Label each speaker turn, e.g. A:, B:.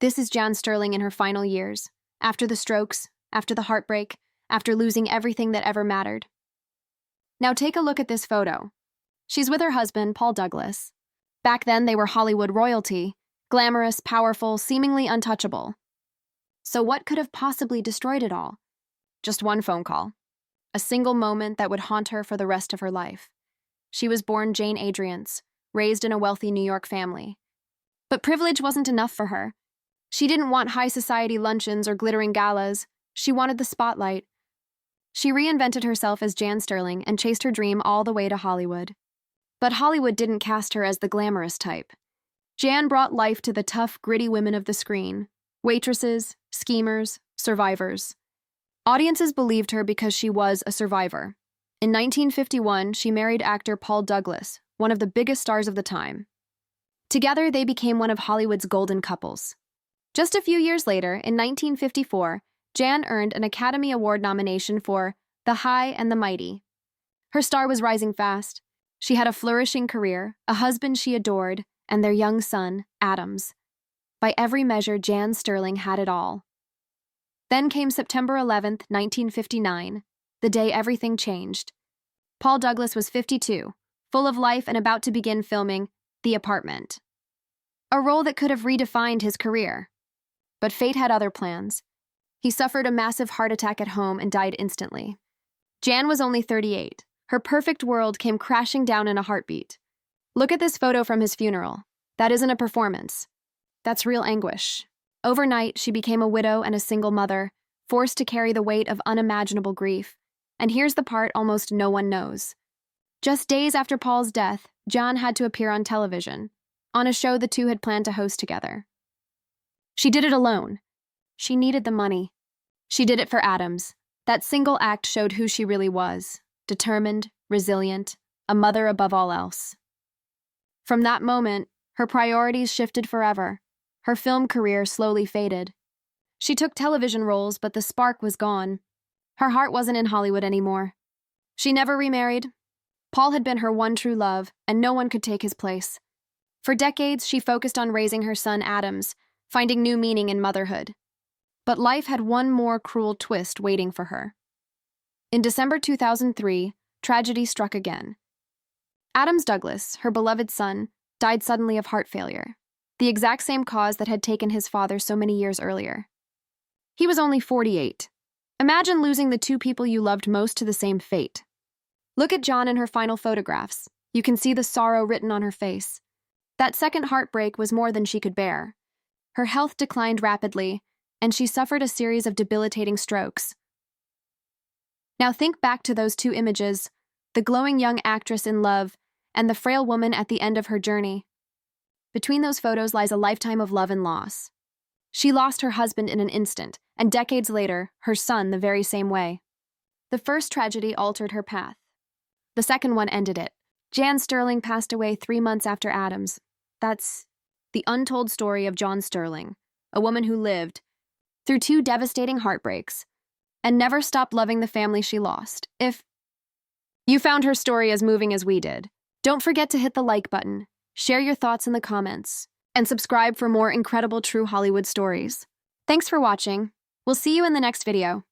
A: This is Jan Sterling in her final years, after the strokes, after the heartbreak, after losing everything that ever mattered. Now take a look at this photo. She's with her husband, Paul Douglas. Back then, they were Hollywood royalty, glamorous, powerful, seemingly untouchable. So what could have possibly destroyed it all? Just one phone call. A single moment that would haunt her for the rest of her life. She was born Jane Adriance, raised in a wealthy New York family. But privilege wasn't enough for her. She didn't want high society luncheons or glittering galas. She wanted the spotlight. She reinvented herself as Jan Sterling and chased her dream all the way to Hollywood. But Hollywood didn't cast her as the glamorous type. Jan brought life to the tough, gritty women of the screen. Waitresses, schemers, survivors. Audiences believed her because she was a survivor. In 1951, she married actor Paul Douglas, one of the biggest stars of the time. Together, they became one of Hollywood's golden couples. Just a few years later, in 1954, Jan earned an Academy Award nomination for The High and the Mighty. Her star was rising fast. She had a flourishing career, a husband she adored, and their young son, Adams. By every measure, Jan Sterling had it all. Then came September 11th, 1959, the day everything changed. Paul Douglas was 52, full of life and about to begin filming The Apartment, a role that could have redefined his career. But fate had other plans. He suffered a massive heart attack at home and died instantly. Jan was only 38. Her perfect world came crashing down in a heartbeat. Look at this photo from his funeral. That isn't a performance. That's real anguish. Overnight, she became a widow and a single mother, forced to carry the weight of unimaginable grief. And here's the part almost no one knows. Just days after Paul's death, Jan had to appear on television, on a show the two had planned to host together. She did it alone. She needed the money. She did it for Adams. That single act showed who she really was. Determined, resilient, a mother above all else. From that moment, her priorities shifted forever. Her film career slowly faded. She took television roles, but the spark was gone. Her heart wasn't in Hollywood anymore. She never remarried. Paul had been her one true love, and no one could take his place. For decades, she focused on raising her son Adams, finding new meaning in motherhood. But life had one more cruel twist waiting for her. In December 2003, tragedy struck again. Adams Douglas, her beloved son, died suddenly of heart failure, the exact same cause that had taken his father so many years earlier. He was only 48. Imagine losing the two people you loved most to the same fate. Look at Jan in her final photographs. You can see the sorrow written on her face. That second heartbreak was more than she could bear. Her health declined rapidly, and she suffered a series of debilitating strokes. Now think back to those two images, the glowing young actress in love and the frail woman at the end of her journey. Between those photos lies a lifetime of love and loss. She lost her husband in an instant, and decades later, her son the very same way. The first tragedy altered her path. The second one ended it. Jan Sterling passed away 3 months after Adams. That's the untold story of Jan Sterling, a woman who lived through 2 devastating heartbreaks and never stopped loving the family she lost. If you found her story as moving as we did, don't forget to hit the like button, share your thoughts in the comments, and subscribe for more incredible true Hollywood stories. Thanks for watching. We'll see you in the next video.